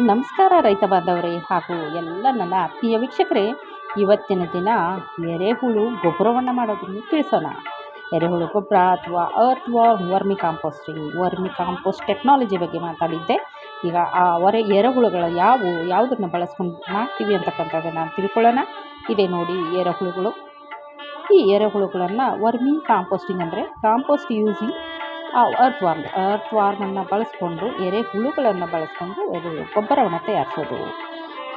ನಮಸ್ಕಾರ ರೈತ ಬಾಂಧವರೇ ಹಾಗೂ ಎಲ್ಲ ನನ್ನ ಆತ್ಮೀಯ ವೀಕ್ಷಕರೇ. ಇವತ್ತಿನ ದಿನ ಎರೆಹುಳು ಗೊಬ್ಬರವನ್ನು ಮಾಡೋದನ್ನು ತಿಳಿಸೋಣ. ಎರೆಹುಳು ಗೊಬ್ಬರ ಅಥವಾ ಅರ್ತ್ ವರ್ಮಿ ಕಾಂಪೋಸ್ಟ್ ಟೆಕ್ನಾಲಜಿ ಬಗ್ಗೆ ಮಾತಾಡಿದ್ದೆ. ಈಗ ಆ ಎರೆಹುಳುಗಳು ಯಾವುದನ್ನು ಬಳಸ್ಕೊಂಡು ಮಾಡ್ತೀವಿ ಅಂತಕ್ಕಂಥದ್ದನ್ನು ತಿಳ್ಕೊಳ್ಳೋಣ. ಇದೇ ನೋಡಿ ಎರೆಹುಳುಗಳು. ಈ ಎರೆಹುಳುಗಳನ್ನು ವರ್ಮಿ ಕಾಂಪೋಸ್ಟಿಂಗ್ ಅಂದರೆ ಕಾಂಪೋಸ್ಟ್ ಯೂಸಿಂಗ್ ಅರ್ತ್ ವಾರ್ಮನ್ನು ಬಳಸ್ಕೊಂಡು ಎರೆಹುಳುಗಳನ್ನು ಬಳಸ್ಕೊಂಡು ಗೊಬ್ಬರವನ್ನು ತಯಾರಿಸೋದು.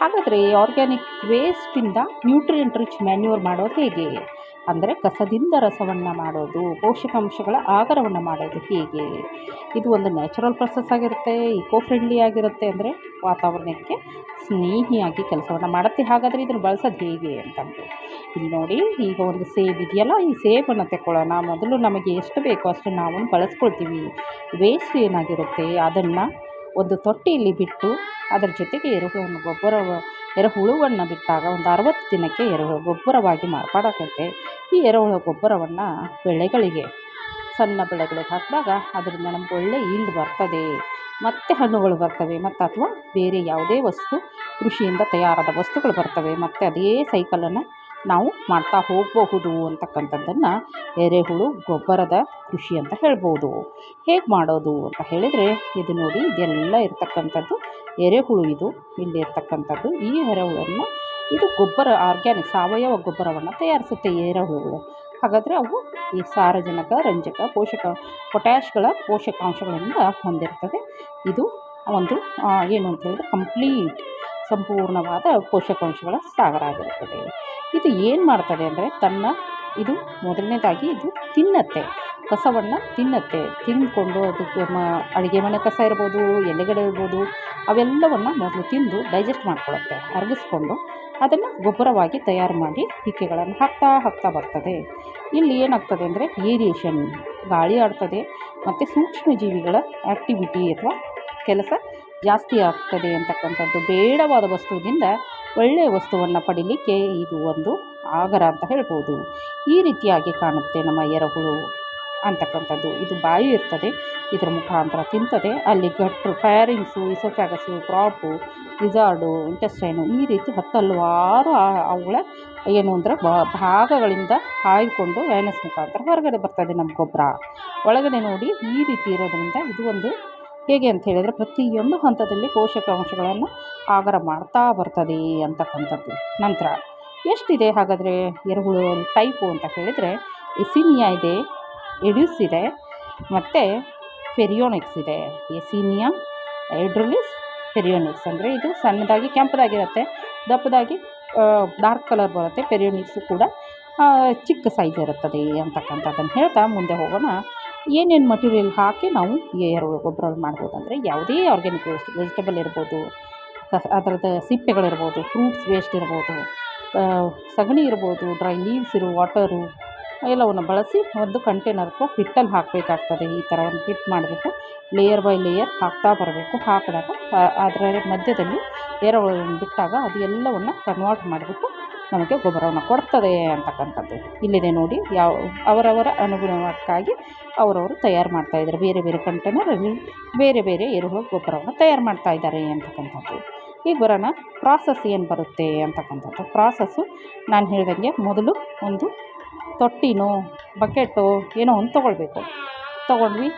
ಹಾಗಾದರೆ ಆರ್ಗ್ಯಾನಿಕ್ ವೇಸ್ಟಿಂದ ನ್ಯೂಟ್ರಿಯೆಂಟ್ ರಿಚ್ ಮ್ಯಾನ್ಯೂರ್ ಮಾಡೋದು ಹೇಗೆ? ಅಂದರೆ ಕಸದಿಂದ ರಸವನ್ನು ಮಾಡೋದು, ಪೋಷಕಾಂಶಗಳ ಆಗರವನ್ನು ಮಾಡೋದು ಹೇಗೆ? ಇದು ಒಂದು ನ್ಯಾಚುರಲ್ ಪ್ರೊಸೆಸ್ ಆಗಿರುತ್ತೆ, ಇಕೋ ಫ್ರೆಂಡ್ಲಿ ಆಗಿರುತ್ತೆ, ಅಂದರೆ ವಾತಾವರಣಕ್ಕೆ ಸ್ನೇಹಿಯಾಗಿ ಕೆಲಸವನ್ನು ಮಾಡುತ್ತೆ. ಹಾಗಾದರೆ ಇದನ್ನು ಬಳಸೋದು ಹೇಗೆ ಅಂತಂದು ಇಲ್ಲಿ ನೋಡಿ. ಈಗ ಒಂದು ಸೇಬ್ ಇದೆಯಲ್ಲ, ಈ ಸೇಬನ್ನು ತಗೊಳ್ಳೋಣ. ಮೊದಲು ನಮಗೆ ಎಷ್ಟು ಬೇಕೋ ಅಷ್ಟು ನಾವು ಬಳಸ್ಕೊಳ್ತೀವಿ. ವೇಸ್ಟ್ ಏನಾಗಿರುತ್ತೆ ಅದನ್ನು ಒಂದು ತೊಟ್ಟಿಯಲ್ಲಿ ಬಿಟ್ಟು ಅದರ ಜೊತೆಗೆ ಎರೆಹುಳುವನ್ನು ಬಿಟ್ಟಾಗ ಒಂದು 60 ದಿನಕ್ಕೆ ಗೊಬ್ಬರವಾಗಿ ಮಾರ್ಪಾಡಾಗುತ್ತೆ. ಈ ಎರೆಹುಳು ಗೊಬ್ಬರವನ್ನು ಸಣ್ಣ ಬೆಳೆಗಳಿಗೆ ಹಾಕಿದಾಗ ಅದರಿಂದ ನಮ್ಗೆ ಒಳ್ಳೆ ಈಲ್ಡ್ ಬರ್ತದೆ, ಮತ್ತು ಹಣ್ಣುಗಳು ಬರ್ತವೆ, ಮತ್ತು ಅಥವಾ ಬೇರೆ ಯಾವುದೇ ಕೃಷಿಯಿಂದ ತಯಾರಾದ ವಸ್ತುಗಳು ಬರ್ತವೆ, ಮತ್ತು ಅದೇ ಸೈಕಲನ್ನು ನಾವು ಮಾಡ್ತಾ ಹೋಗಬಹುದು ಅಂತಕ್ಕಂಥದ್ದನ್ನು ಎರೆಹುಳು ಗೊಬ್ಬರದ ಕೃಷಿ ಅಂತ ಹೇಳ್ಬೋದು. ಹೇಗೆ ಮಾಡೋದು ಅಂತ ಹೇಳಿದರೆ, ಇದು ನೋಡಿ, ಇದೆಲ್ಲ ಇರ್ತಕ್ಕಂಥದ್ದು ಎರೆಹುಳು. ಇಲ್ಲಿ ಇರ್ತಕ್ಕಂಥದ್ದು ಈ ಎರೆಹುಳನ್ನು ಇದು ಗೊಬ್ಬರ, ಆರ್ಗ್ಯಾನಿಕ್ ಸಾವಯವ ಗೊಬ್ಬರವನ್ನು ತಯಾರಿಸುತ್ತೆ ಎರೆಹುಳುಗಳು. ಹಾಗಾದರೆ ಅವು ಈ ಸಾರಜನಕ, ರಂಜಕ, ಪೊಟ್ಯಾಶ್ಗಳ ಪೋಷಕಾಂಶಗಳಿಂದ ಹೊಂದಿರ್ತದೆ. ಇದು ಒಂದು ಏನು ಅಂತ ಹೇಳಿದ್ರೆ ಸಂಪೂರ್ಣವಾದ ಪೋಷಕಾಂಶಗಳ ಸಾಗರ ಆಗಿರುತ್ತದೆ. ಇದು ಏನು ಮಾಡ್ತದೆ ಅಂದರೆ ಇದು ಮೊದಲನೇದಾಗಿ ಇದು ಕಸವನ್ನು ತಿಂದ್ಕೊಂಡು ಅದಕ್ಕೆ ಅಡುಗೆ ಮನೆ ಕಸ ಇರ್ಬೋದು, ಎಲೆಗಡೆ ಇರ್ಬೋದು, ಅವೆಲ್ಲವನ್ನು ಮೊದಲು ತಿಂದು ಡೈಜೆಸ್ಟ್ ಮಾಡ್ಕೊಳ್ಳುತ್ತೆ. ಅರಗಿಸ್ಕೊಂಡು ಅದನ್ನು ಗೊಬ್ಬರವಾಗಿ ತಯಾರು ಮಾಡಿ ಇಕ್ಕೆಗಳನ್ನು ಹಾಕ್ತಾ ಬರ್ತದೆ. ಇಲ್ಲಿ ಏನಾಗ್ತದೆ ಅಂದರೆ ಏರಿಯೇಷನ್, ಗಾಳಿ ಆಡ್ತದೆ, ಮತ್ತು ಸೂಕ್ಷ್ಮ ಜೀವಿಗಳ ಆ್ಯಕ್ಟಿವಿಟಿ ಅಥವಾ ಕೆಲಸ ಜಾಸ್ತಿ ಆಗ್ತದೆ ಅಂತಕ್ಕಂಥದ್ದು. ಬೇಡವಾದ ವಸ್ತುವಿನಿಂದ ಒಳ್ಳೆಯ ವಸ್ತುವನ್ನು ಪಡೀಲಿಕ್ಕೆ ಇದು ಒಂದು ಆಗರ ಅಂತ ಹೇಳ್ಬೋದು. ಈ ರೀತಿಯಾಗಿ ಕಾಣುತ್ತೆ ನಮ್ಮ ಎರೆಹುಳು ಅಂತಕ್ಕಂಥದ್ದು. ಇದು ಬಾಯಿ ಇರ್ತದೆ, ಇದರ ಮುಖಾಂತರ ತಿಂತದೆ. ಅಲ್ಲಿ ಗಟ್ರು, ಫೈರಿಂಗ್ಸು, ಇಸೋಫ್ಯಾಗಸು, ಕ್ರಾಪು, ಲಿಜಾರ್ಡು, ಇಂಟೆಸ್ಟೈನು, ಈ ರೀತಿ ಹಲವಾರು ಅವುಗಳ ಏನು ಅಂದರೆ ಭಾಗಗಳಿಂದ ಹಾಯ್ಕೊಂಡು ವೈನಸ್ ಮುಖಾಂತರ ಹೊರಗಡೆ ಬರ್ತದೆ ನಮ್ಮ ಗೊಬ್ಬರ. ಒಳಗಡೆ ನೋಡಿ ಈ ರೀತಿ ಇರೋದ್ರಿಂದ ಇದು ಒಂದು ಹೇಗೆ ಅಂತ ಹೇಳಿದರೆ ಪ್ರತಿಯೊಂದು ಹಂತದಲ್ಲಿ ಪೋಷಕಾಂಶಗಳನ್ನು ಆಗರ ಮಾಡ್ತಾ ಬರ್ತದೆ ಅಂತಕ್ಕಂಥದ್ದು. ನಂತರ ಎಷ್ಟಿದೆ ಹಾಗಾದರೆ ಎರೆಹುಳು ಟೈಪು ಅಂತ ಹೇಳಿದರೆ, ಎಸಿನಿಯಾ ಇದೆ, ಎಡ್ಯೂಸ್ ಇದೆ, ಮತ್ತು ಫೆರಿಯೋನಿಕ್ಸ್ ಇದೆ. ಎಸಿನಿಯಾ, ಎಡ್ರುಲಿಸ್, ಫೆರಿಯೋನಿಕ್ಸ್ ಅಂದರೆ ಇದು ಸಣ್ಣದಾಗಿ ಕೆಂಪದಾಗಿರುತ್ತೆ, ದಪ್ಪದಾಗಿ ಡಾರ್ಕ್ ಕಲರ್ ಬರುತ್ತೆ. ಫೆರಿಯೋನಿಕ್ಸು ಕೂಡ ಚಿಕ್ಕ ಸೈಜ್ ಇರುತ್ತದೆ ಅಂತಕ್ಕಂಥದ್ದನ್ನು ಹೇಳ್ತಾ ಮುಂದೆ ಹೋಗೋಣ. ಏನೇನು ಮಟೀರಿಯಲ್ ಹಾಕಿ ನಾವು ಈ ಎರೆಹುಳು ಗೊಬ್ಬರ ಮಾಡ್ಬೋದು ಅಂದರೆ, ಯಾವುದೇ ಆರ್ಗ್ಯಾನಿಕ್ ವೆಜಿಟೇಬಲ್ ಇರ್ಬೋದು, ಅದರದ್ದು ಸಿಪ್ಪೆಗಳಿರ್ಬೋದು, ಫ್ರೂಟ್ಸ್ ವೇಸ್ಟ್ ಇರ್ಬೋದು, ಸಗಣಿ ಇರ್ಬೋದು, ಡ್ರೈ ಲೀವ್ಸ್ ವಾಟರು ಎಲ್ಲವನ್ನು ಬಳಸಿ ಒಂದು ಕಂಟೈನರ್ ಅಥವಾ ಹಿಟ್ಟಲ್ಲಿ ಹಾಕಬೇಕಾಗ್ತದೆ. ಈ ಥರ ಒಂದು ಹಿಟ್ ಮಾಡಿಬಿಟ್ಟು ಲೇಯರ್ ಬೈ ಲೇಯರ್ ಹಾಕ್ತಾ ಬರಬೇಕು. ಹಾಕಿದಾಗ ಅದರ ಮಧ್ಯದಲ್ಲಿ ಎರೆಹುಳುಗಳನ್ನು ಬಿಟ್ಟಾಗ ಅದು ಎಲ್ಲವನ್ನು ಕನ್ವರ್ಟ್ ಮಾಡಿಬಿಟ್ಟು ನಮಗೆ ಗೊಬ್ಬರವನ್ನು ಕೊಡ್ತದೆ ಅಂತಕ್ಕಂಥದ್ದು. ಇಲ್ಲಿದೆ ನೋಡಿ, ಅವರವರ ಅನುಗುಣಕ್ಕಾಗಿ ಅವರವರು ತಯಾರು ಮಾಡ್ತಾಯಿದ್ದಾರೆ. ಬೇರೆ ಬೇರೆ ಕಂಟೈನರಲ್ಲಿ ಬೇರೆ ಬೇರೆ ಎರೆಹುಳು ಗೊಬ್ಬರವನ್ನು ತಯಾರು ಮಾಡ್ತಾಯಿದ್ದಾರೆ ಅಂತಕ್ಕಂಥದ್ದು. ಈಗ ಬರೋಣ, ಪ್ರಾಸೆಸ್ ಏನು ಬರುತ್ತೆ ಅಂತಕ್ಕಂಥದ್ದು. ಪ್ರಾಸೆಸ್ಸು ನಾನು ಹೇಳ್ದಂಗೆ, ಮೊದಲು ಒಂದು ತೊಟ್ಟಿನೋ ಬಕೆಟೋ ಏನೋ ಒಂದು ತೊಗೊಂಡ್ವಿ.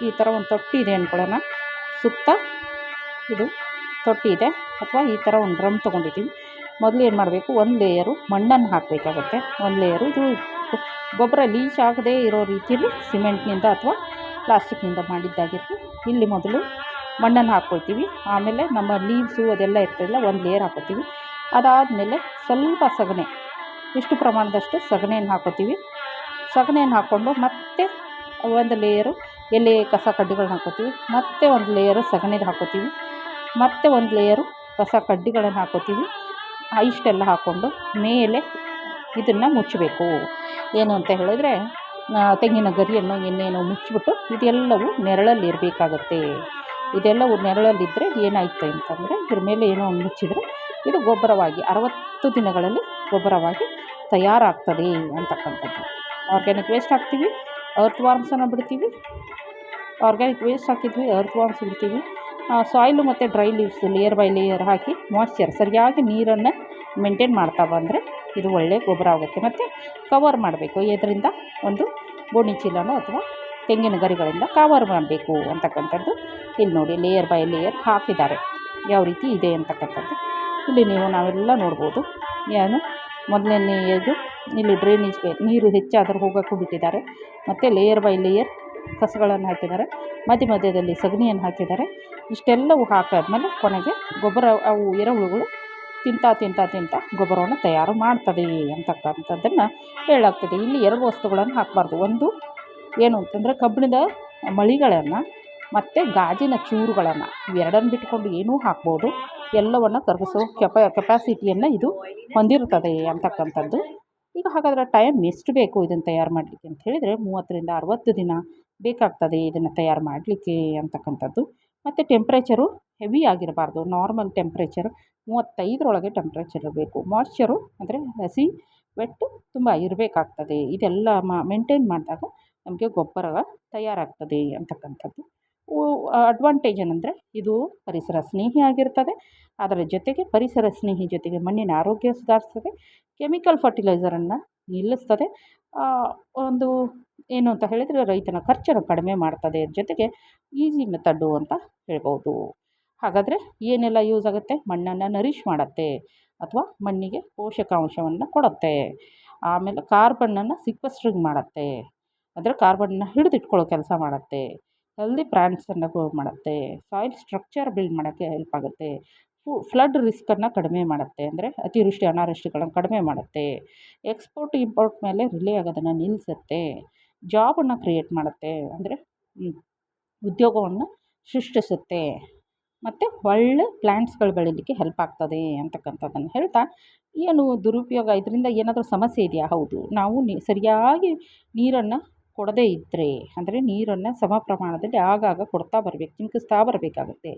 ಈ ಥರ ಒಂದು ತೊಟ್ಟಿ ಇದೆ ಅಂದ್ಕೊಳ್ಳೋಣ. ಸುತ್ತ ಇದು ತೊಟ್ಟಿ ಇದೆ, ಅಥವಾ ಈ ಥರ ಒಂದು ಡ್ರಮ್ ತೊಗೊಂಡಿದ್ದೀವಿ. ಮೊದಲು ಏನು ಮಾಡಬೇಕು, ಒಂದು ಲೇಯರು ಮಣ್ಣನ್ನು ಹಾಕಬೇಕಾಗತ್ತೆ. ಒಂದು ಲೇಯರು ಇದು ಗೊಬ್ಬರ ಲೀಚ್ ಆಗದೇ ಇರೋ ರೀತಿಯಲ್ಲಿ ಸಿಮೆಂಟ್ನಿಂದ ಅಥವಾ ಪ್ಲಾಸ್ಟಿಕ್ನಿಂದ ಮಾಡಿದ್ದಾಗಿರಲಿ. ಇಲ್ಲಿ ಮೊದಲು ಮಣ್ಣನ್ನು ಹಾಕ್ಕೊಳ್ತೀವಿ. ಆಮೇಲೆ ನಮ್ಮ ಲೀವ್ಸು ಅದೆಲ್ಲ ಇರ್ತದಲ್ಲ, ಒಂದು ಲೇಯರ್ ಹಾಕ್ಕೊತೀವಿ. ಅದಾದಮೇಲೆ ಸ್ವಲ್ಪ ಸಗಣಿ, ಇಷ್ಟು ಪ್ರಮಾಣದಷ್ಟು ಸಗಣಿಯನ್ನು ಹಾಕ್ಕೊತೀವಿ. ಸಗಣಿಯನ್ನು ಹಾಕ್ಕೊಂಡು ಮತ್ತೆ ಒಂದು ಲೇಯರು ಎಲೆ ಕಸ ಕಡ್ಡಿಗಳನ್ನ ಹಾಕ್ಕೊತೀವಿ. ಮತ್ತೆ ಒಂದು ಲೇಯರು ಸಗಣಿದು ಹಾಕ್ಕೊತೀವಿ. ಮತ್ತೆ ಒಂದು ಲೇಯರು ಕಸ ಕಡ್ಡಿಗಳನ್ನು ಹಾಕ್ಕೊತೀವಿ. ಇಷ್ಟೆಲ್ಲ ಹಾಕ್ಕೊಂಡು ಮೇಲೆ ಇದನ್ನು ಮುಚ್ಚಬೇಕು. ಏನು ಅಂತ ಹೇಳಿದ್ರೆ, ತೆಂಗಿನ ಗರಿಯನ್ನು ಎಣ್ಣೆಯನ್ನು ಮುಚ್ಚಿಬಿಟ್ಟು ಇದೆಲ್ಲವೂ ನೆರಳಲ್ಲಿ ಇರಬೇಕಾಗತ್ತೆ. ಇದೆಲ್ಲವೂ ನೆರಳಲ್ಲಿದ್ದರೆ ಏನಾಯ್ತು ಅಂತಂದರೆ, ಇದ್ರ ಮೇಲೆ ಏನೋ ಒಂದು ಮುಚ್ಚಿದರೆ ಇದು ಗೊಬ್ಬರವಾಗಿ 60 ದಿನಗಳಲ್ಲಿ ಗೊಬ್ಬರವಾಗಿ ತಯಾರಾಗ್ತದೆ ಅಂತಕ್ಕಂಥದ್ದು. ಆರ್ಗ್ಯಾನಿಕ್ ವೇಸ್ಟ್ ಹಾಕ್ತೀವಿ, ಅರ್ತ್ ವಾರ್ಮ್ಸನ್ನು ಬಿಡ್ತೀವಿ. ಆರ್ಗ್ಯಾನಿಕ್ ವೇಸ್ಟ್ ಹಾಕಿದ್ವಿ, ಅರ್ತ್ ವಾರ್ಮ್ಸ್ ಬಿಡ್ತೀವಿ. ಸಾಯಿಲು ಮತ್ತು dry leaves layer by layer hockey moisture ಸರಿಯಾಗಿ ನೀರನ್ನು ಮೇಂಟೈನ್ ಮಾಡ್ತಾ ಬಂದರೆ ಇದು ಒಳ್ಳೆಯ ಗೊಬ್ಬರ ಆಗುತ್ತೆ. ಮತ್ತು ಕವರ್ ಮಾಡಬೇಕು, ಇದರಿಂದ ಒಂದು ಗೋಣಿ ಚೀಲನೋ ಅಥವಾ ತೆಂಗಿನ ಗರಿಗಳಿಂದ ಕವರ್ ಮಾಡಬೇಕು ಅಂತಕ್ಕಂಥದ್ದು ಇಲ್ಲಿ ನೋಡಿ ಲೇಯರ್ ಬೈ ಲೇಯರ್ ಹಾಕಿದ್ದಾರೆ, ಯಾವ ರೀತಿ ಇದೆ ಅಂತಕ್ಕಂಥದ್ದು ಇಲ್ಲಿ ನಾವೆಲ್ಲ ನೋಡ್ಬೋದು. ಏನು ಮೊದಲನೆಯದು ಇಲ್ಲಿ ಡ್ರೈನೇಜ್ಗೆ ನೀರು ಹೆಚ್ಚಾದರೂ ಹೋಗೋಕ್ಕೂ ಬಿಟ್ಟಿದ್ದಾರೆ, ಮತ್ತು ಲೇಯರ್ ಬೈ ಲೇಯರ್ ಕಸಗಳನ್ನು ಹಾಕಿದ್ದಾರೆ, ಮಧ್ಯದಲ್ಲಿ ಸಗಣಿಯನ್ನು ಹಾಕಿದ್ದಾರೆ. ಇಷ್ಟೆಲ್ಲವೂ ಹಾಕಾದ್ಮೇಲೆ ಕೊನೆಗೆ ಗೊಬ್ಬರ ಅವು ಎರೆಹುಳುಗಳು ತಿಂತ ಗೊಬ್ಬರವನ್ನು ತಯಾರು ಮಾಡ್ತದೆ ಅಂತಕ್ಕಂಥದ್ದನ್ನು ಹೇಳಲಾಗ್ತದೆ. ಇಲ್ಲಿ 2 ವಸ್ತುಗಳನ್ನು ಹಾಕಬಾರ್ದು. ಒಂದು ಏನು ಅಂತಂದರೆ ಕಬ್ಬಿಣದ ಮಳಿಗಳನ್ನು ಮತ್ತು ಗಾಜಿನ ಚೂರುಗಳನ್ನು ಇವೆರಡನ್ನು ಬಿಟ್ಕೊಂಡು ಏನೂ ಹಾಕ್ಬೋದು. ಎಲ್ಲವನ್ನು ಕರಗಿಸೋ ಕೆಪಾಸಿಟಿಯನ್ನು ಇದು ಹೊಂದಿರ್ತದೆ ಅಂತಕ್ಕಂಥದ್ದು. ಈಗ ಹಾಗಾದರೆ ಟೈಮ್ ಎಷ್ಟು ಬೇಕು ಇದನ್ನು ತಯಾರು ಮಾಡಲಿಕ್ಕೆ ಅಂತ ಹೇಳಿದರೆ 30ರಿಂದ 60 ದಿನ ಬೇಕಾಗ್ತದೆ ಇದನ್ನು ತಯಾರು ಮಾಡಲಿಕ್ಕೆ ಅಂತಕ್ಕಂಥದ್ದು. ಮತ್ತು ಟೆಂಪ್ರೇಚರು ಹೆವಿ ಆಗಿರಬಾರ್ದು, ನಾರ್ಮಲ್ ಟೆಂಪ್ರೇಚರ್ 35ರೊಳಗೆ ಟೆಂಪ್ರೇಚರ್ ಇರಬೇಕು. ಮಾಯ್ಶ್ಚರು ಅಂದರೆ ಹಸಿ ವೆಟ್ಟು ತುಂಬ ಇರಬೇಕಾಗ್ತದೆ. ಇದೆಲ್ಲ ಮೇಂಟೈನ್ ಮಾಡಿದಾಗ ನಮಗೆ ಗೊಬ್ಬರ ತಯಾರಾಗ್ತದೆ ಅಂತಕ್ಕಂಥದ್ದು. ಅಡ್ವಾಂಟೇಜ್ ಏನಂದರೆ ಇದು ಪರಿಸರ ಸ್ನೇಹಿಯಾಗಿರ್ತದೆ, ಅದರ ಜೊತೆಗೆ ಪರಿಸರ ಸ್ನೇಹಿ ಜೊತೆಗೆ ಮಣ್ಣಿನ ಆರೋಗ್ಯ ಸುಧಾರಿಸ್ತದೆ, ಕೆಮಿಕಲ್ ಫರ್ಟಿಲೈಸರನ್ನು ನಿಲ್ಲಿಸ್ತದೆ. ಒಂದು ಏನು ಅಂತ ಹೇಳಿದರೆ ರೈತನ ಖರ್ಚನ್ನು ಕಡಿಮೆ ಮಾಡ್ತದೆ, ಜೊತೆಗೆ ಈಸಿ ಮೆಥಡ್ಡು ಅಂತ ಹೇಳ್ಬೋದು. ಹಾಗಾದರೆ ಏನೆಲ್ಲ ಯೂಸ್ ಆಗುತ್ತೆ? ಮಣ್ಣನ್ನು ನರಿಷ್ ಮಾಡುತ್ತೆ ಅಥವಾ ಮಣ್ಣಿಗೆ ಪೋಷಕಾಂಶವನ್ನು ಕೊಡುತ್ತೆ. ಆಮೇಲೆ ಕಾರ್ಬನ್ನನ್ನು ಸಿಕ್ವೆಸ್ಟ್ರಿಂಗ್ ಮಾಡುತ್ತೆ, ಅಂದರೆ ಕಾರ್ಬನ್ನ ಹಿಡಿದಿಟ್ಕೊಳ್ಳೋ ಕೆಲಸ ಮಾಡುತ್ತೆ. ಹೆಲ್ದಿ ಪ್ಲಾಂಟ್ಸನ್ನು ಗ್ರೋ ಮಾಡುತ್ತೆ. ಸಾಯಿಲ್ ಸ್ಟ್ರಕ್ಚರ್ ಬಿಲ್ಡ್ ಮಾಡೋಕ್ಕೆ ಹೆಲ್ಪ್ ಆಗುತ್ತೆ. ಫ್ಲಡ್ ರಿಸ್ಕನ್ನು ಕಡಿಮೆ ಮಾಡುತ್ತೆ, ಅಂದರೆ ಅತಿವೃಷ್ಟಿ ಅನಾವೃಷ್ಟಿಗಳನ್ನು ಕಡಿಮೆ ಮಾಡುತ್ತೆ. ಎಕ್ಸ್ಪೋರ್ಟ್ ಇಂಪೋರ್ಟ್ ಮೇಲೆ ರಿಲೇ ಆಗೋದನ್ನು ನಿಲ್ಲಿಸುತ್ತೆ. ಜಾಬನ್ನು ಕ್ರಿಯೇಟ್ ಮಾಡುತ್ತೆ, ಅಂದರೆ ಉದ್ಯೋಗವನ್ನು ಸೃಷ್ಟಿಸುತ್ತೆ. ಮತ್ತು ಒಳ್ಳೆ ಪ್ಲ್ಯಾಂಟ್ಸ್ಗಳು ಬೆಳೀಲಿಕ್ಕೆ ಹೆಲ್ಪ್ ಆಗ್ತದೆ ಅಂತಕ್ಕಂಥದ್ದನ್ನು ಹೇಳ್ತಾ, ಏನು ದುರುಪಯೋಗ ಇದರಿಂದ ಏನಾದರೂ ಸಮಸ್ಯೆ ಇದೆಯಾ? ಹೌದು. ನಾವು ಸರಿಯಾಗಿ ನೀರನ್ನು ಕೊಡದೇ ಇದ್ದರೆ, ಅಂದರೆ ನೀರನ್ನು ಸಮ ಪ್ರಮಾಣದಲ್ಲಿ ಆಗಾಗ ಕೊಡ್ತಾ ಬರಬೇಕು, ಚಿಮುಕಿಸ್ತಾ ಬರಬೇಕಾಗುತ್ತೆ.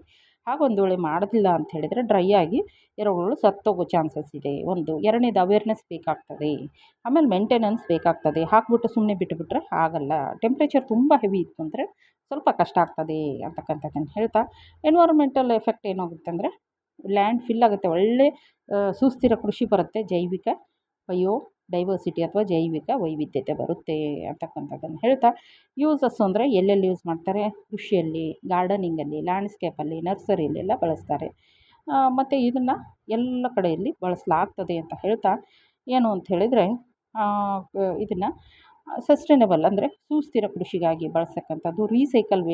ಹಾಗೊಂದು ವೇಳೆ ಮಾಡೋದಿಲ್ಲ ಅಂತ ಹೇಳಿದರೆ ಡ್ರೈ ಆಗಿ ಎರೆಹುಳುಗಳು ಸತ್ತೋಗೋ ಚಾನ್ಸಸ್ ಇದೆ. ಒಂದು ಎರಡನೇದು ಅವೇರ್ನೆಸ್ ಬೇಕಾಗ್ತದೆ, ಆಮೇಲೆ ಮೇಂಟೆನೆನ್ಸ್ ಬೇಕಾಗ್ತದೆ. ಹಾಕ್ಬಿಟ್ಟು ಸುಮ್ಮನೆ ಬಿಟ್ಟುಬಿಟ್ರೆ ಆಗಲ್ಲ. ಟೆಂಪ್ರೇಚರ್ ತುಂಬ ಹೆವಿ ಇತ್ತು ಅಂದರೆ ಸ್ವಲ್ಪ ಕಷ್ಟ ಆಗ್ತದೆ ಅಂತಕ್ಕಂಥದ್ದನ್ನು ಹೇಳ್ತಾ, ಎನ್ವೈರ್ಮೆಂಟಲ್ ಎಫೆಕ್ಟ್ ಏನಾಗುತ್ತೆ ಅಂದರೆ ಲ್ಯಾಂಡ್ ಫಿಲ್ ಆಗುತ್ತೆ, ಒಳ್ಳೆ ಸುಸ್ಥಿರ ಕೃಷಿ ಬರುತ್ತೆ, ಜೈವಿಕ ಡೈವರ್ಸಿಟಿ ಅಥವಾ ಜೈವಿಕ ವೈವಿಧ್ಯತೆ ಬರುತ್ತೆ ಅಂತಕ್ಕಂಥದ್ದನ್ನು ಹೇಳ್ತಾ, ಯೂಸಸ್ ಅಂದರೆ ಎಲ್ಲೆಲ್ಲಿ ಯೂಸ್ ಮಾಡ್ತಾರೆ? ಕೃಷಿಯಲ್ಲಿ, ಗಾರ್ಡನಿಂಗಲ್ಲಿ, ಲ್ಯಾಂಡ್ಸ್ಕೇಪಲ್ಲಿ, ನರ್ಸರಿಯಲ್ಲೆಲ್ಲ ಬಳಸ್ತಾರೆ. ಮತ್ತು ಇದನ್ನು ಎಲ್ಲ ಕಡೆಯಲ್ಲಿ ಬಳಸಲಾಗ್ತದೆ ಅಂತ ಹೇಳ್ತಾ, ಏನು ಅಂತ ಹೇಳಿದರೆ ಇದನ್ನು ಸಸ್ಟೈನಬಲ್ ಅಂದರೆ ಸುಸ್ಥಿರ ಕೃಷಿಗಾಗಿ ಬಳಸ್ತಕ್ಕಂಥದ್ದು. ರೀಸೈಕಲ್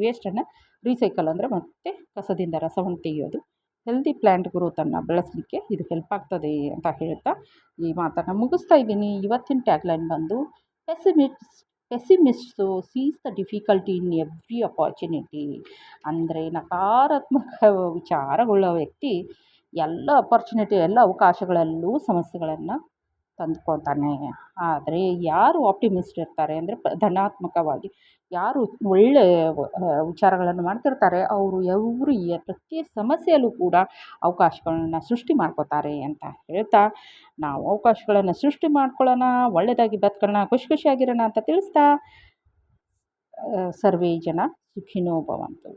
ವೇಸ್ಟನ್ನು ರೀಸೈಕಲ್ ಅಂದರೆ ಮತ್ತೆ ಕಸದಿಂದ ರಸವನ್ನು ತೆಗೆಯೋದು. ಹೆಲ್ದಿ ಪ್ಲ್ಯಾಂಟ್ ಗ್ರೋತನ್ನು ಬೆಳೆಸಲಿಕ್ಕೆ ಇದು ಹೆಲ್ಪ್ ಆಗ್ತದೆ ಅಂತ ಹೇಳ್ತಾ ಈ ಮಾತನ್ನು ಮುಗಿಸ್ತಾ ಇದ್ದೀನಿ. ಇವತ್ತಿನ ಟ್ಯಾಗ್ಲೈನ್ ಬಂದು pessimist sees the difficulty in every opportunity. ಅಂದರೆ ನಕಾರಾತ್ಮಕ ವಿಚಾರವುಳ್ಳ ವ್ಯಕ್ತಿ ಎಲ್ಲ ಅಪಾರ್ಚುನಿಟಿ, ಎಲ್ಲ ಅವಕಾಶಗಳಲ್ಲೂ ಸಮಸ್ಯೆಗಳನ್ನು ತಂದುಕೊಳ್ತಾನೆ. ಆದರೆ ಯಾರು ಆಪ್ಟಿಮಿಸ್ಟ್ ಇರ್ತಾರೆ ಅಂದರೆ ಧನಾತ್ಮಕವಾಗಿ ಯಾರು ಒಳ್ಳೆಯ ವಿಚಾರಗಳನ್ನು ಮಾಡ್ತಿರ್ತಾರೆ, ಅವರು ಪ್ರತಿ ಸಮಸ್ಯೆಯಲ್ಲೂ ಕೂಡ ಅವಕಾಶಗಳನ್ನ ಸೃಷ್ಟಿ ಮಾಡ್ಕೋತಾರೆ ಅಂತ ಹೇಳ್ತಾ, ನಾವು ಅವಕಾಶಗಳನ್ನು ಸೃಷ್ಟಿ ಮಾಡ್ಕೊಳ್ಳೋಣ, ಒಳ್ಳೆಯದಾಗಿ ಬದುಕೋಣ, ಖುಷಿಯಾಗಿರೋಣ ಅಂತ ತಿಳಿಸ್ತಾ, ಸರ್ವೇ ಜನ ಸುಖಿನೋ ಭವಂತು.